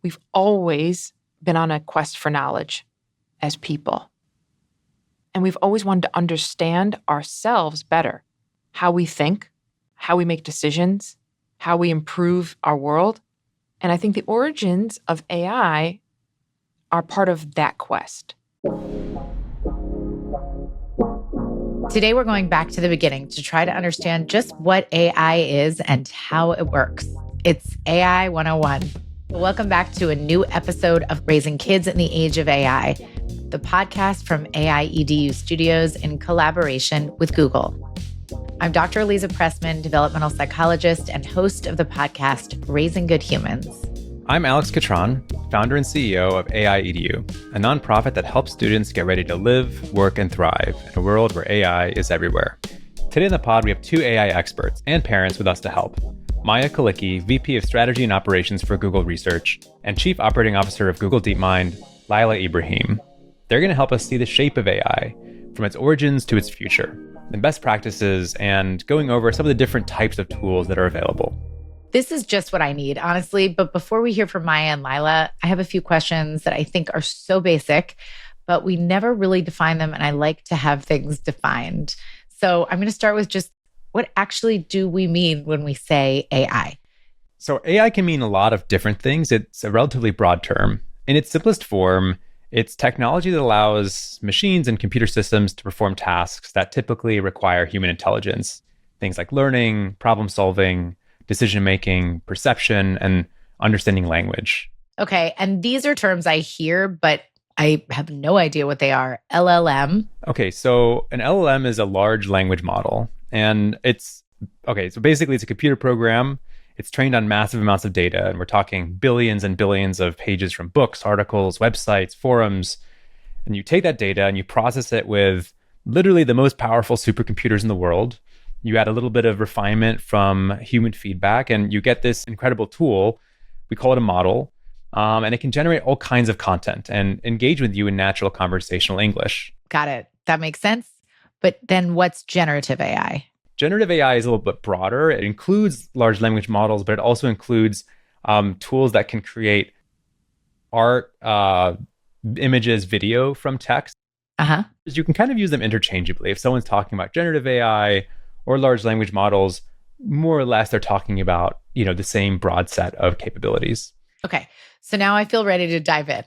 We've always been on a quest for knowledge as people. And we've always wanted to understand ourselves better, how we think, how we make decisions, how we improve our world. And I think the origins of AI are part of that quest. Today, we're going back to the beginning to try to understand just what AI is and how it works. It's AI 101. Welcome back to a new episode of Raising Kids in the Age of AI, the podcast from AI EDU Studios in collaboration with Google. I'm Dr. Eliza Pressman, developmental psychologist and host of the podcast Raising Good Humans. I'm Alex Catron, founder and CEO of AI EDU, a nonprofit that helps students get ready to live, work, and thrive in a world where AI is everywhere. Today in the pod, we have two AI experts and parents with us to help. Maya Kulycky, VP of Strategy and Operations for Google Research, and Chief Operating Officer of Google DeepMind, Lila Ibrahim. They're going to help us see the shape of AI, from its origins to its future, and best practices, and going over some of the different types of tools that are available. This is just what I need, honestly. But before we hear from Maya and Lila, I have a few questions that I think are so basic, but we never really define them. And I like to have things defined. So I'm going to start with just what actually do we mean when we say AI? So AI can mean a lot of different things. It's a relatively broad term. In its simplest form, it's technology that allows machines and computer systems to perform tasks that typically require human intelligence. Things like learning, problem solving, decision-making, perception, and understanding language. Okay, and these are terms I hear, but I have no idea what they are. LLM? Okay, so an LLM is a large language model. And so basically it's a computer program. It's trained on massive amounts of data. And we're talking billions and billions of pages from books, articles, websites, forums. And you take that data and you process it with literally the most powerful supercomputers in the world. You add a little bit of refinement from human feedback, and you get this incredible tool. We call it a model, and it can generate all kinds of content and engage with you in natural conversational English. Got it. That makes sense. But then what's generative AI? Generative AI is a little bit broader. It includes large language models, but it also includes tools that can create art, images, video from text. You can kind of use them interchangeably. If someone's talking about generative AI or large language models, more or less they're talking about, the same broad set of capabilities. Okay, so now I feel ready to dive in.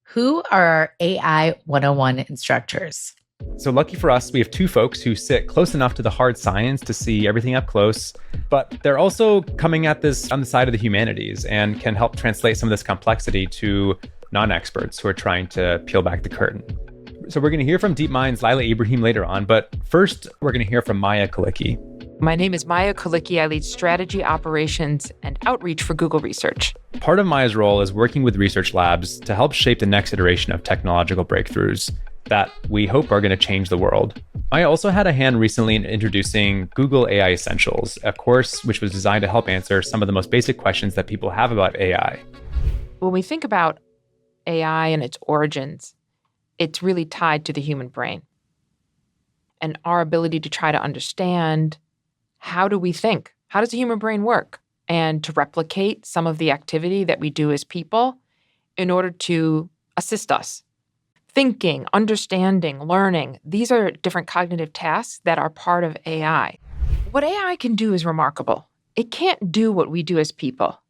Who are our AI 101 instructors? So lucky for us, we have two folks who sit close enough to the hard science to see everything up close, but they're also coming at this on the side of the humanities and can help translate some of this complexity to non-experts who are trying to peel back the curtain. So we're going to hear from DeepMind's Lila Ibrahim later on, but first we're going to hear from Maya Kulycky. My name is Maya Kulycky. I lead strategy, operations, and outreach for Google Research. Part of Maya's role is working with research labs to help shape the next iteration of technological breakthroughs that we hope are going to change the world. Maya also had a hand recently in introducing Google AI Essentials, a course which was designed to help answer some of the most basic questions that people have about AI. When we think about AI and its origins, it's really tied to the human brain and our ability to try to understand, how do we think? How does the human brain work? And to replicate some of the activity that we do as people in order to assist us. Thinking, understanding, learning, these are different cognitive tasks that are part of AI. What AI can do is remarkable. It can't do what we do as people.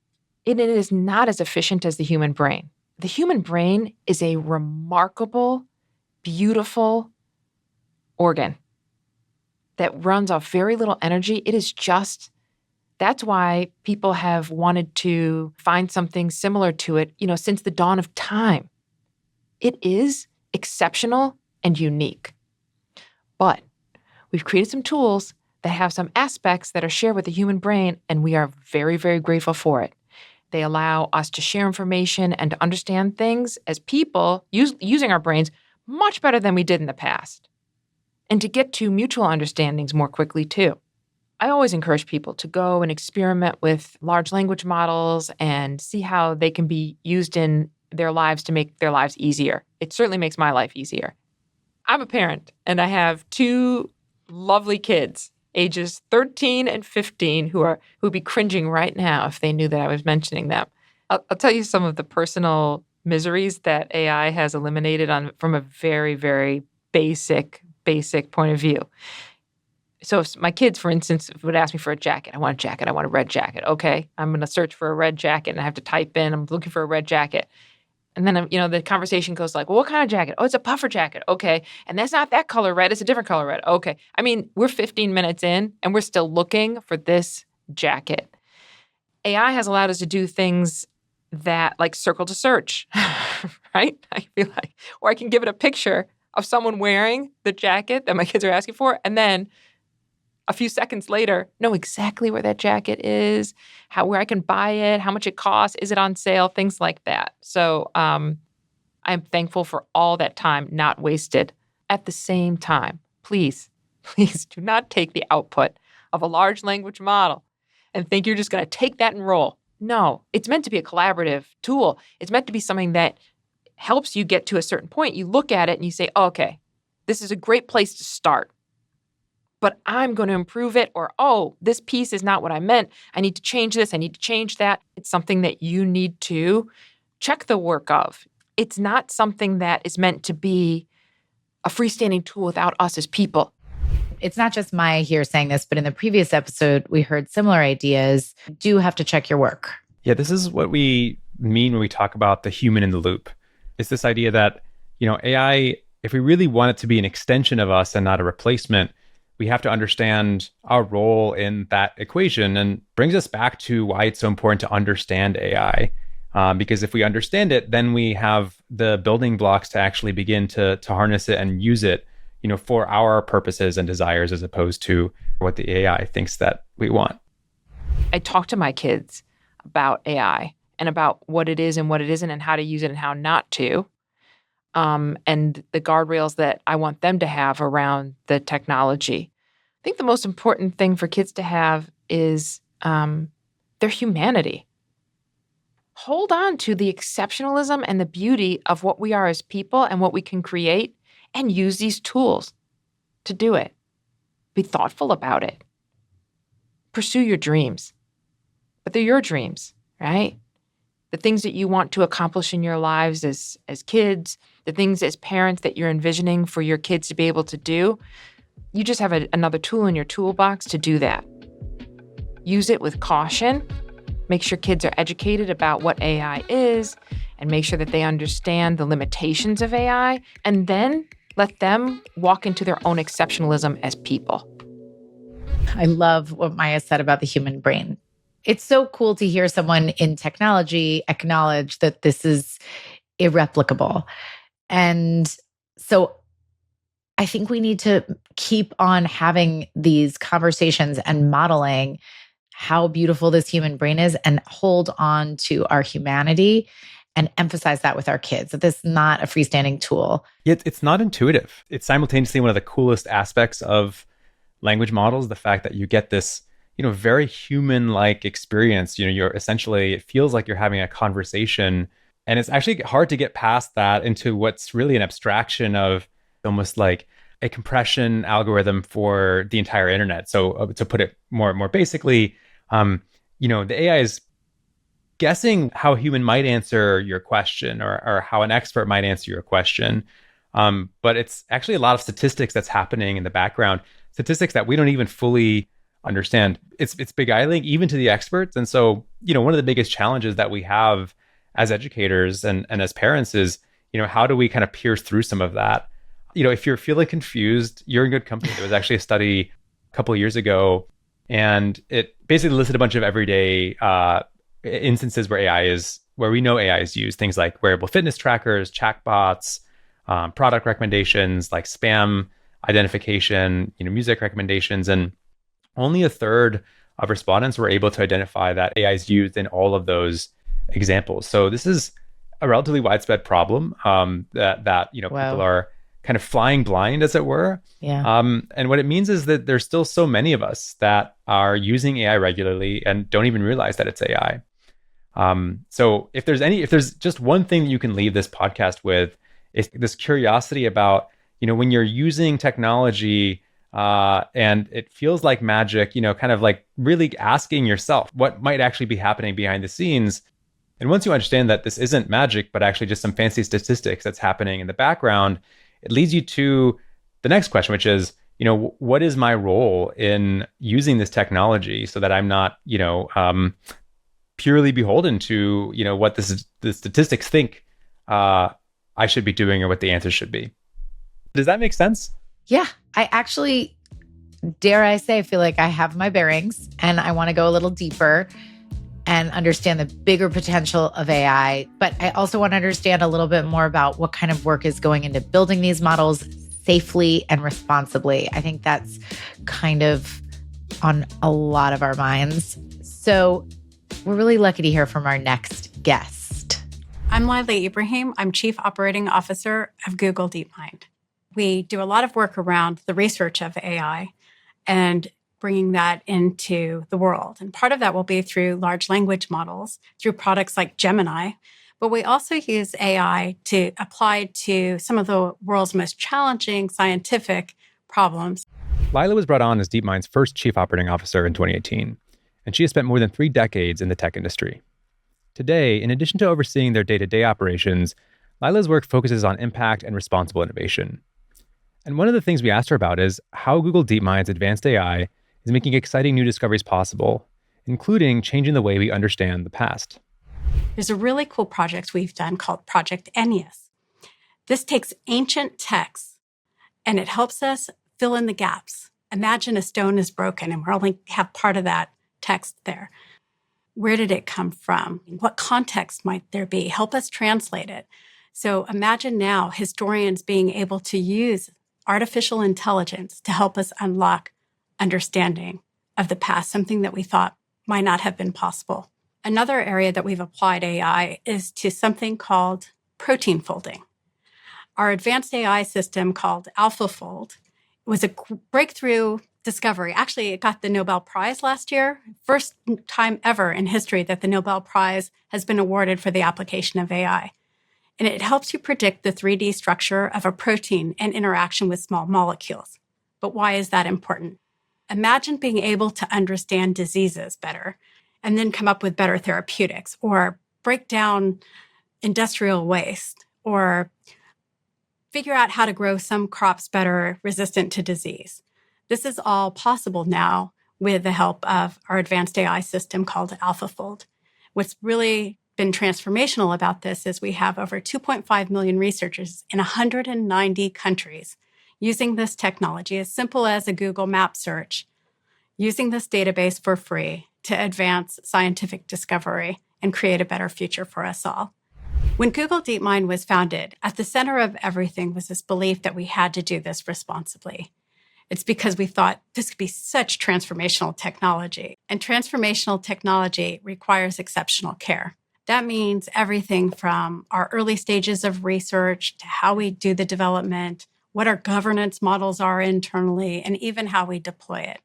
It is not as efficient as the human brain. The human brain is a remarkable, beautiful organ that runs off very little energy. That's why people have wanted to find something similar to it, since the dawn of time. It is exceptional and unique. But we've created some tools that have some aspects that are shared with the human brain, and we are very, very grateful for it. They allow us to share information and to understand things as people using our brains much better than we did in the past, and to get to mutual understandings more quickly too. I always encourage people to go and experiment with large language models and see how they can be used in their lives to make their lives easier. It certainly makes my life easier. I'm a parent, and I have two lovely kids, ages 13 and 15, who would be cringing right now if they knew that I was mentioning them. I'll tell you some of the personal miseries that AI has eliminated from a very, very basic point of view. So if my kids, for instance, would ask me for a jacket. I want a jacket. I want a red jacket. Okay, I'm going to search for a red jacket, and I have to type in, I'm looking for a red jacket. And then, the conversation goes like, well, what kind of jacket? Oh, it's a puffer jacket. Okay. And that's not that color red. It's a different color red. Okay. I mean, we're 15 minutes in, and we're still looking for this jacket. AI has allowed us to do things that like circle to search, right? I feel like, or I can give it a picture of someone wearing the jacket that my kids are asking for, and then a few seconds later, know exactly where that jacket is, where I can buy it, how much it costs, is it on sale, things like that. So I'm thankful for all that time not wasted. At the same time, please do not take the output of a large language model and think you're just going to take that and roll. No, it's meant to be a collaborative tool. It's meant to be something that helps you get to a certain point. You look at it and you say, oh, okay, this is a great place to start, but I'm going to improve it, or, oh, this piece is not what I meant. I need to change this. I need to change that. It's something that you need to check the work of. It's not something that is meant to be a freestanding tool without us as people. It's not just Maya here saying this, but in the previous episode, we heard similar ideas. You do have to check your work. Yeah, this is what we mean when we talk about the human in the loop. It's this idea that, AI, if we really want it to be an extension of us and not a replacement, we have to understand our role in that equation, and brings us back to why it's so important to understand AI. Because if we understand it, then we have the building blocks to actually begin to harness it and use it, for our purposes and desires, as opposed to what the AI thinks that we want. I talk to my kids about AI and about what it is and what it isn't, and how to use it and how not to. And the guardrails that I want them to have around the technology. I think the most important thing for kids to have is their humanity. Hold on to the exceptionalism and the beauty of what we are as people and what we can create, and use these tools to do it. Be thoughtful about it. Pursue your dreams. But they're your dreams, right? The things that you want to accomplish in your lives as kids, the things as parents that you're envisioning for your kids to be able to do, you just have another tool in your toolbox to do that. Use it with caution. Make sure kids are educated about what AI is, and make sure that they understand the limitations of AI, and then let them walk into their own exceptionalism as people. I love what Maya said about the human brain. It's so cool to hear someone in technology acknowledge that this is irreplicable. And so I think we need to keep on having these conversations and modeling how beautiful this human brain is, and hold on to our humanity and emphasize that with our kids, that this is not a freestanding tool. Yet it's not intuitive. It's simultaneously one of the coolest aspects of language models, the fact that you get this, very human-like experience. You're essentially, it feels like you're having a conversation, and it's actually hard to get past that into what's really an abstraction of almost like a compression algorithm for the entire internet. So to put it more basically, the AI is guessing how a human might answer your question, or how an expert might answer your question. But it's actually a lot of statistics that's happening in the background, statistics that we don't even fully understand. It's beguiling even to the experts. And so, one of the biggest challenges that we have as educators and as parents is, how do we kind of pierce through some of that? If you're feeling confused, you're in good company. There was actually a study a couple of years ago, and it basically listed a bunch of everyday instances where we know AI is used. Things like wearable fitness trackers, chatbots, product recommendations, like spam identification, music recommendations. And only a third of respondents were able to identify that AI is used in all of those examples. So this is a relatively widespread problem that Wow. people are kind of flying blind, as it were. Yeah. And what it means is that there's still so many of us that are using AI regularly and don't even realize that it's AI. So if there's just one thing that you can leave this podcast with, is this curiosity about, when you're using technology and it feels like magic, kind of like really asking yourself what might actually be happening behind the scenes. And once you understand that this isn't magic, but actually just some fancy statistics that's happening in the background, it leads you to the next question, which is, what is my role in using this technology so that I'm not, purely beholden to, what the statistics think I should be doing or what the answers should be. Does that make sense? Yeah, I actually, dare I say, feel like I have my bearings and I want to go a little deeper and understand the bigger potential of AI. But I also want to understand a little bit more about what kind of work is going into building these models safely and responsibly. I think that's kind of on a lot of our minds. So we're really lucky to hear from our next guest. I'm Lila Ibrahim. I'm Chief Operating Officer of Google DeepMind. We do a lot of work around the research of AI and bringing that into the world. And part of that will be through large language models, through products like Gemini. But we also use AI to apply to some of the world's most challenging scientific problems. Lila was brought on as DeepMind's first chief operating officer in 2018, and she has spent more than 3 decades in the tech industry. Today, in addition to overseeing their day-to-day operations, Lila's work focuses on impact and responsible innovation. And one of the things we asked her about is how Google DeepMind's advanced AI is making exciting new discoveries possible, including changing the way we understand the past. There's a really cool project we've done called Project Aeneas. This takes ancient texts and it helps us fill in the gaps. Imagine a stone is broken and we only have part of that text there. Where did it come from? What context might there be? Help us translate it. So imagine now historians being able to use artificial intelligence to help us unlock understanding of the past, something that we thought might not have been possible. Another area that we've applied AI is to something called protein folding. Our advanced AI system called AlphaFold was a breakthrough discovery. Actually, it got the Nobel Prize last year. First time ever in history that the Nobel Prize has been awarded for the application of AI. And it helps you predict the 3D structure of a protein and interaction with small molecules. But why is that important? Imagine being able to understand diseases better and then come up with better therapeutics or break down industrial waste or figure out how to grow some crops better resistant to disease. This is all possible now with the help of our advanced AI system called AlphaFold. What's really been transformational about this is we have over 2.5 million researchers in 190 countries using this technology, as simple as a Google map search, using this database for free to advance scientific discovery and create a better future for us all. When Google DeepMind was founded, at the center of everything was this belief that we had to do this responsibly. It's because we thought this could be such transformational technology. And transformational technology requires exceptional care. That means everything from our early stages of research to how we do the development, what our governance models are internally, and even how we deploy it.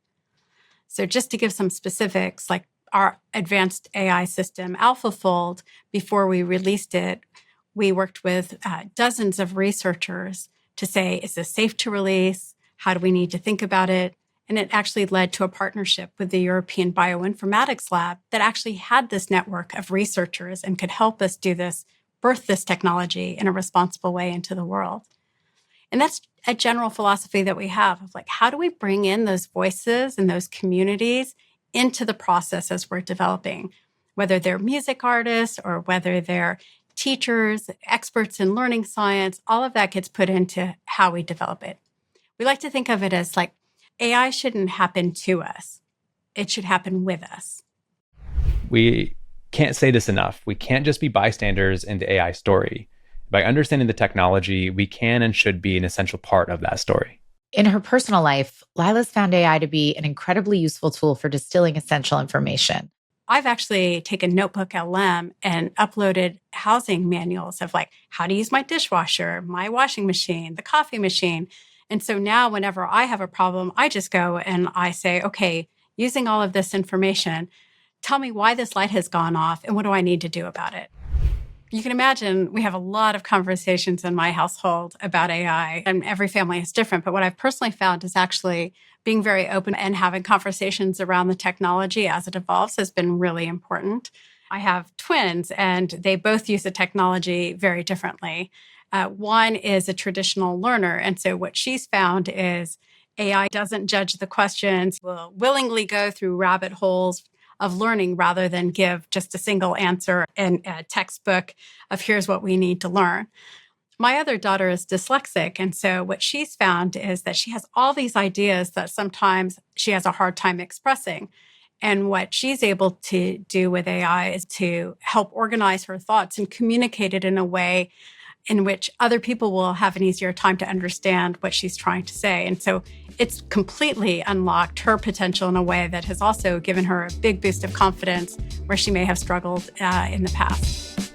So just to give some specifics, like our advanced AI system, AlphaFold, before we released it, we worked with dozens of researchers to say, is this safe to release? How do we need to think about it? And it actually led to a partnership with the European Bioinformatics Lab that actually had this network of researchers and could help us do this, birth this technology in a responsible way into the world. And that's a general philosophy that we have of like, how do we bring in those voices and those communities into the process as we're developing, whether they're music artists or whether they're teachers, experts in learning science, all of that gets put into how we develop it. We like to think of it as like, AI shouldn't happen to us. It should happen with us. We can't say this enough. We can't just be bystanders in the AI story. By understanding the technology, we can and should be an essential part of that story. In her personal life, Lila's found AI to be an incredibly useful tool for distilling essential information. I've actually taken Notebook LM and uploaded housing manuals of like how to use my dishwasher, my washing machine, the coffee machine. And so now whenever I have a problem, I just go and I say, okay, using all of this information, tell me why this light has gone off and what do I need to do about it? You can imagine we have a lot of conversations in my household about AI, and every family is different. But what I've personally found is actually being very open and having conversations around the technology as it evolves has been really important. I have twins, and they both use the technology very differently. One is a traditional learner. And so what she's found is AI doesn't judge the questions, will willingly go through rabbit holes of learning rather than give just a single answer in a textbook of here's what we need to learn. My other daughter is dyslexic. And so what she's found is that she has all these ideas that sometimes she has a hard time expressing. And what she's able to do with AI is to help organize her thoughts and communicate it in a way in which other people will have an easier time to understand what she's trying to say. And so it's completely unlocked her potential in a way that has also given her a big boost of confidence where she may have struggled in the past.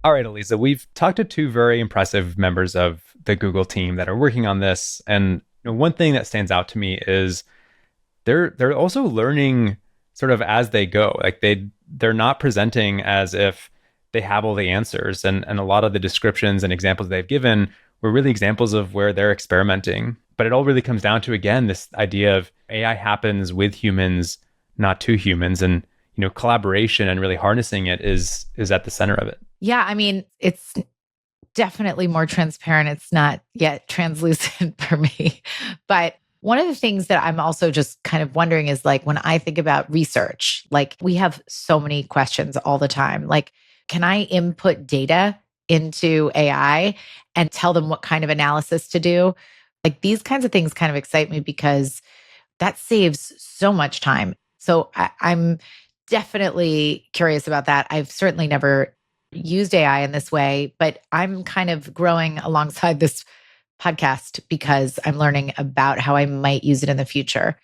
All right, Elisa, we've talked to two very impressive members of the Google team that are working on this. And one thing that stands out to me is they're also learning sort of as they go. Like they're not presenting as if they have all the answers. And a lot of the descriptions and examples they've given were really examples of where they're experimenting. But it all really comes down to, again, this idea of AI happens with humans, not to humans. And, collaboration and really harnessing it is at the center of it. Yeah, I mean, it's definitely more transparent. It's not yet translucent for me. But one of the things that I'm also just kind of wondering is like when I think about research, like we have so many questions all the time. Like, can I input data into AI and tell them what kind of analysis to do? Like these kinds of things kind of excite me because that saves so much time. So I'm definitely curious about that. I've certainly never used AI in this way, but I'm kind of growing alongside this podcast because I'm learning about how I might use it in the future.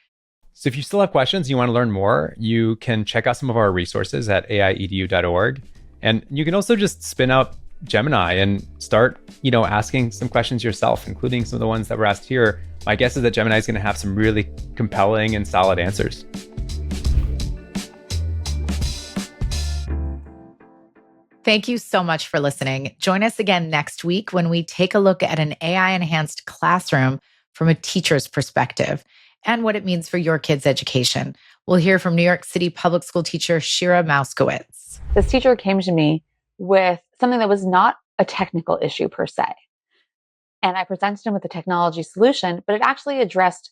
So if you still have questions, you want to learn more, you can check out some of our resources at aiedu.org. And you can also just spin up Gemini and start, asking some questions yourself, including some of the ones that were asked here. My guess is that Gemini is going to have some really compelling and solid answers. Thank you so much for listening. Join us again next week when we take a look at an AI-enhanced classroom from a teacher's perspective and what it means for your kids' education. We'll hear from New York City public school teacher Shira Mauskowitz. This teacher came to me with something that was not a technical issue per se. And I presented him with a technology solution, but it actually addressed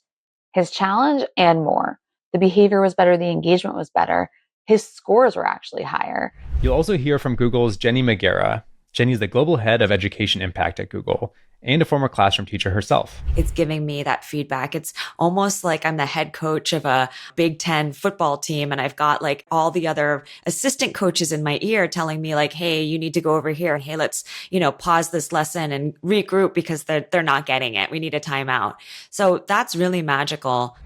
his challenge and more. The behavior was better, the engagement was better. His scores were actually higher. You'll also hear from Google's Jenny Magera. Jenny's the global head of education impact at Google and a former classroom teacher herself. It's giving me that feedback. It's almost like I'm the head coach of a Big Ten football team, and I've got like all the other assistant coaches in my ear telling me like, hey, you need to go over here. Hey, let's, pause this lesson and regroup because they're not getting it. We need a timeout. So that's really magical.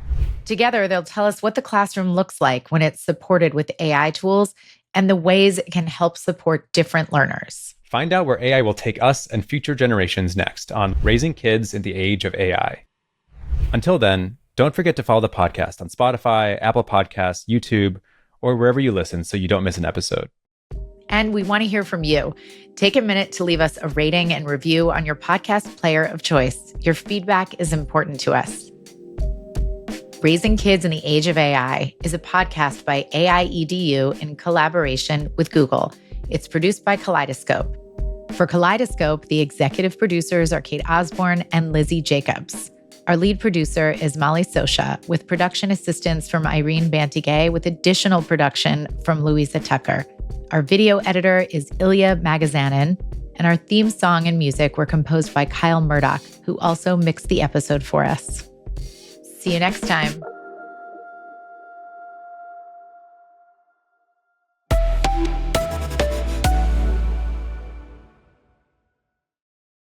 Together, they'll tell us what the classroom looks like when it's supported with AI tools and the ways it can help support different learners. Find out where AI will take us and future generations next on Raising Kids in the Age of AI. Until then, don't forget to follow the podcast on Spotify, Apple Podcasts, YouTube, or wherever you listen so you don't miss an episode. And we want to hear from you. Take a minute to leave us a rating and review on your podcast player of choice. Your feedback is important to us. Raising Kids in the Age of AI is a podcast by AIEDU in collaboration with Google. It's produced by Kaleidoscope. For Kaleidoscope, the executive producers are Kate Osborne and Lizzie Jacobs. Our lead producer is Molly Sosha, with production assistance from Irene Bantigay, with additional production from Louisa Tucker. Our video editor is Ilya Magazanin, and our theme song and music were composed by Kyle Murdoch, who also mixed the episode for us. See you next time.